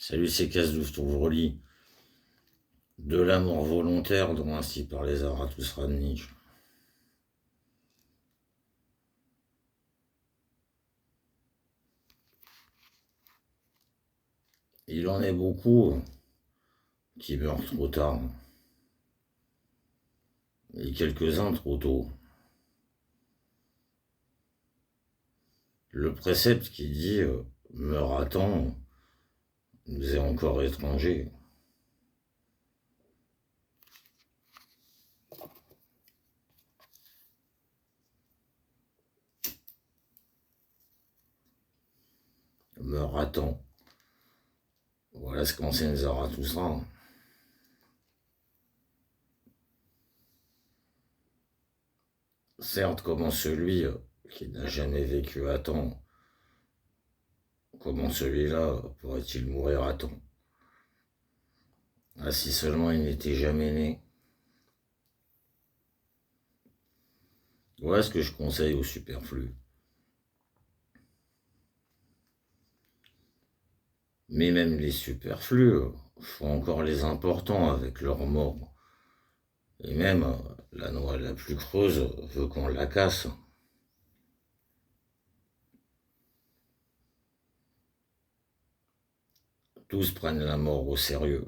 Salut, c'est Casse-Douce, ton relis. De la mort volontaire dont ainsi parlait Zarathustra de Nietzsche. Il en est beaucoup qui meurent trop tard, et quelques-uns trop tôt. Le précepte qui dit meurs à temps nous est encore étranger. Meurs à temps. Voilà ce qu'enseigne Zarathustra. Certes, comment celui qui n'a jamais vécu à temps, comment celui-là pourrait-il mourir à temps? Ah, si seulement il n'était jamais né. Voilà ce que je conseille aux superflus. Mais même les superflus font encore les importants avec leur mort. Et même la noix la plus creuse veut qu'on la casse. Tous prennent la mort au sérieux.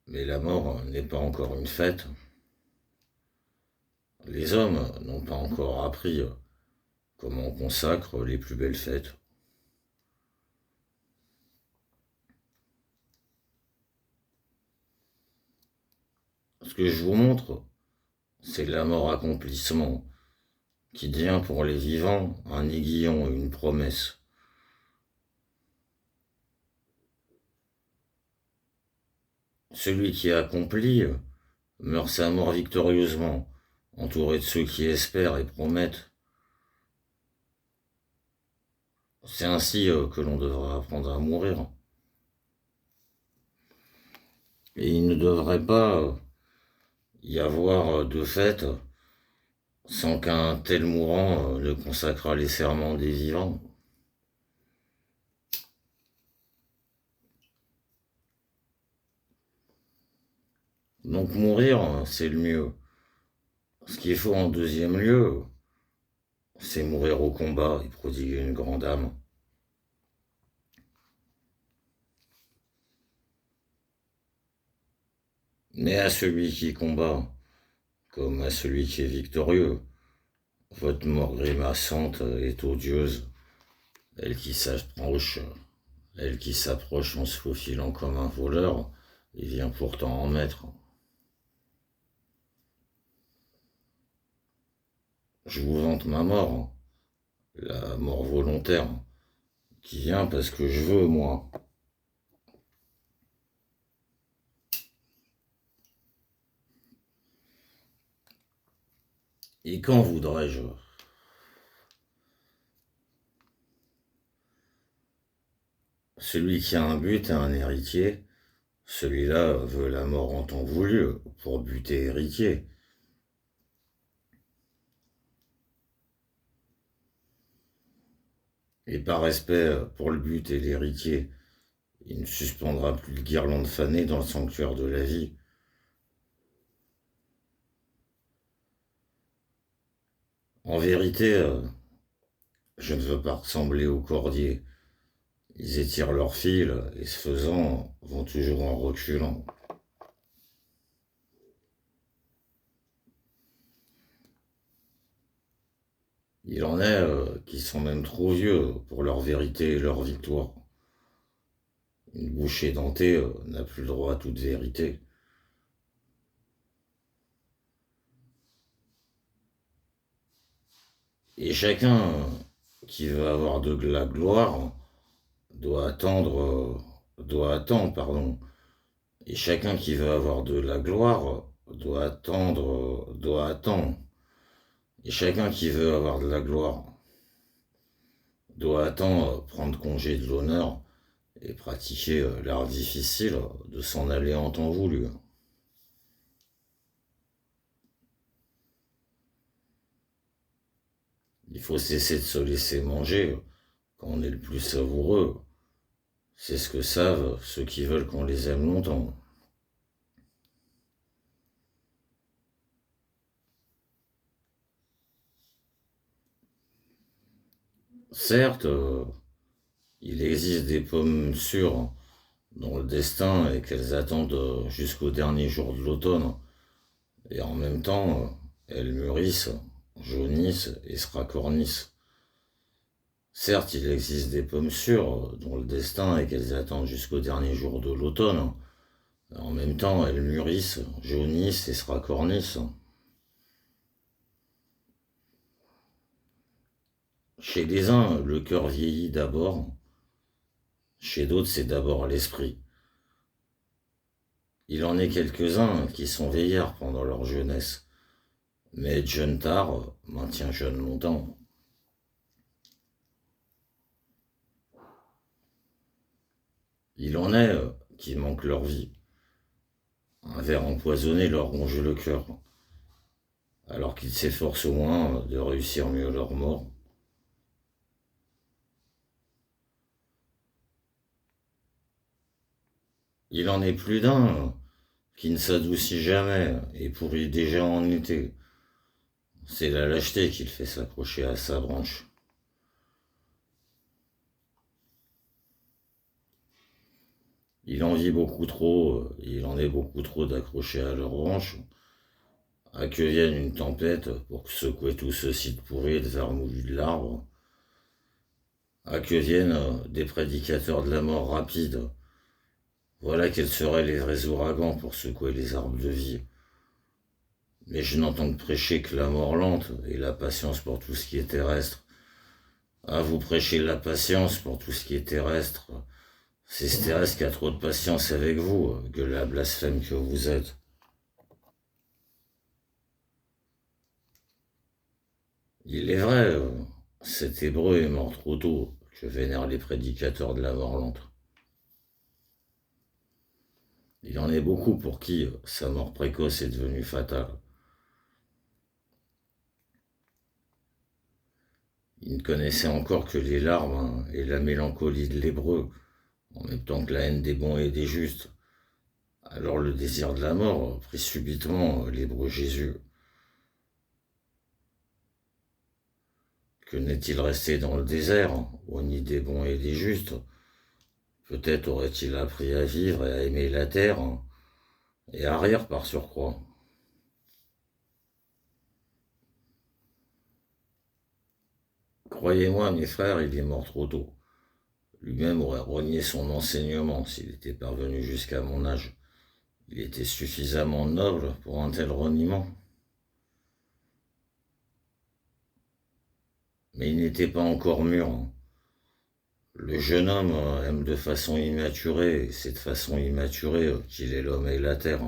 Mais la mort n'est pas encore une fête. Les hommes n'ont pas encore appris comment on consacre les plus belles fêtes. Ce que je vous montre, c'est la mort accomplissement, qui devient pour les vivants un aiguillon et une promesse. Celui qui accomplit meurt sa mort victorieusement, entouré de ceux qui espèrent et promettent. C'est ainsi que l'on devrait apprendre à mourir. Et il ne devrait pas y avoir de fête sans qu'un tel mourant ne consacrât les serments des vivants. Donc mourir, c'est le mieux. Ce qu'il faut en deuxième lieu, c'est mourir au combat et prodiguer une grande âme. Mais à celui qui combat, comme à celui qui est victorieux, votre mort grimaçante est odieuse, elle qui s'approche, elle qui s'approche en se faufilant comme un voleur, et vient pourtant en maître. Je vous vante ma mort, la mort volontaire, qui vient parce que je veux, moi. Et quand voudrais-je? Celui qui a un but a un héritier, celui-là veut la mort en temps voulu, pour buter héritier. Et par respect pour le but et l'héritier, il ne suspendra plus de guirlandes fanées dans le sanctuaire de la vie. En vérité, je ne veux pas ressembler aux cordiers. Ils étirent leur fil et ce faisant vont toujours en reculant. Il en est qui sont même trop vieux pour leur vérité et leur victoire. Une bouche édentée n'a plus le droit à toute vérité. Et chacun qui veut avoir de la gloire doit attendre. Et chacun qui veut avoir de la gloire doit attendre. Et chacun qui veut avoir de la gloire doit attendre prendre congé de l'honneur et pratiquer l'art difficile de s'en aller en temps voulu. Il faut cesser de se laisser manger quand on est le plus savoureux, C'est ce que savent ceux qui veulent qu'on les aime longtemps. Certes, il existe des pommes sûres dont le destin est qu'elles attendent jusqu'au dernier jour de l'automne, et en même temps, elles mûrissent, jaunissent et se racornissent. Certes, il existe des pommes sûres dont le destin est qu'elles attendent jusqu'au dernier jour de l'automne, et en même temps, elles mûrissent, jaunissent et se racornissent. Chez les uns, le cœur vieillit d'abord, chez d'autres, c'est d'abord l'esprit. Il en est quelques-uns qui sont vieillards pendant leur jeunesse, mais être jeune tard maintient jeune longtemps. Il en est qui manquent leur vie. Un verre empoisonné leur ronge le cœur, alors qu'ils s'efforcent au moins de réussir mieux leur mort. Il en est plus d'un qui ne s'adoucit jamais et pourrit déjà en été. C'est la lâcheté qui le fait s'accrocher à sa branche. Il en vit beaucoup trop, il en est beaucoup trop d'accrocher à leur branche, à que vienne une tempête pour secouer tout ce site pourri et de vermoulu de l'arbre, à que viennent des prédicateurs de la mort rapide. Voilà quels seraient les vrais ouragans pour secouer les arbres de vie. Mais je n'entends prêcher que la mort lente et la patience pour tout ce qui est terrestre. Ah, vous prêchez la patience pour tout ce qui est terrestre. C'est ce terrestre qui a trop de patience avec vous, que la blasphème que vous êtes. Il est vrai, cet hébreu est mort trop tôt, que vénèrent les prédicateurs de la mort lente. Il en est beaucoup pour qui sa mort précoce est devenue fatale. Il ne connaissait encore que les larmes et la mélancolie de l'hébreu, en même temps que la haine des bons et des justes. Alors le désir de la mort prit subitement l'hébreu Jésus. Que n'est-il resté dans le désert, au nid des bons et des justes? Peut-être aurait-il appris à vivre et à aimer la terre, et à rire par surcroît. Croyez-moi, mes frères, il est mort trop tôt. Lui-même aurait renié son enseignement s'il était parvenu jusqu'à mon âge. Il était suffisamment noble pour un tel reniement. Mais il n'était pas encore mûr. Le jeune homme aime de façon immaturée, et c'est de façon immaturée qu'il est l'homme et la terre.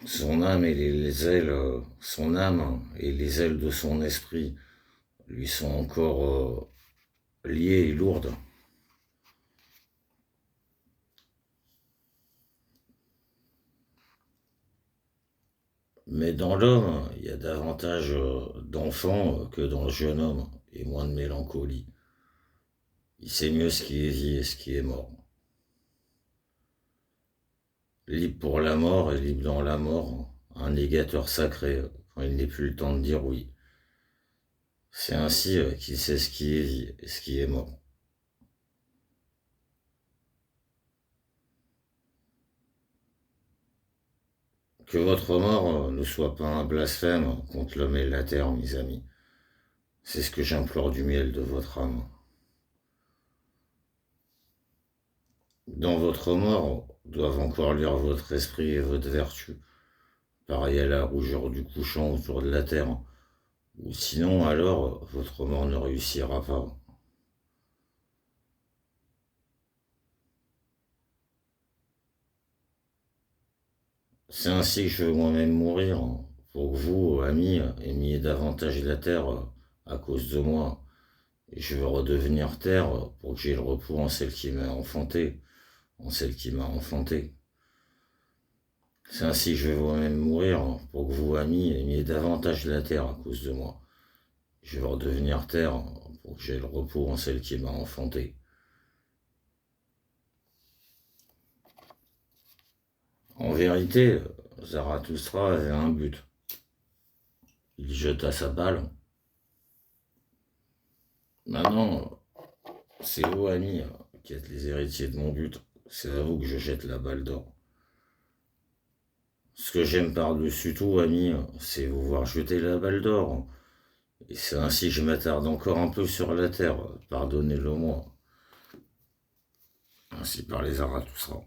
Son âme et les ailes, son âme et les ailes de son esprit lui sont encore liées et lourdes. Mais dans l'homme, il y a davantage d'enfants que dans le jeune homme, et moins de mélancolie. Il sait mieux ce qui est vie et ce qui est mort. Libre pour la mort et libre dans la mort, un négateur sacré quand il n'est plus le temps de dire oui. C'est ainsi qu'il sait ce qui est vie et ce qui est mort. Que votre mort ne soit pas un blasphème contre l'homme et la terre, mes amis. C'est ce que j'implore du miel de votre âme. Dans votre mort doivent encore lire votre esprit et votre vertu, pareil à la rougeur du couchant autour de la terre, ou sinon alors votre mort ne réussira pas. C'est ainsi que je veux moi-même mourir, pour que vous, amis, aimiez davantage la terre à cause de moi. Et je veux redevenir terre pour que j'aie le repos en celle qui m'a enfanté, en celle qui m'a enfanté. C'est ainsi que je veux moi-même mourir, pour que vous, amis, aimiez davantage la terre à cause de moi. Je veux redevenir terre pour que j'aie le repos en celle qui m'a enfanté. En vérité, Zarathustra avait un but. Il jeta sa balle. Maintenant, c'est vous, amis, qui êtes les héritiers de mon but. C'est à vous que je jette la balle d'or. Ce que j'aime par-dessus tout, amis, c'est vous voir jeter la balle d'or. Et c'est ainsi que je m'attarde encore un peu sur la terre. Pardonnez-le moi. Ainsi parlait Zarathustra.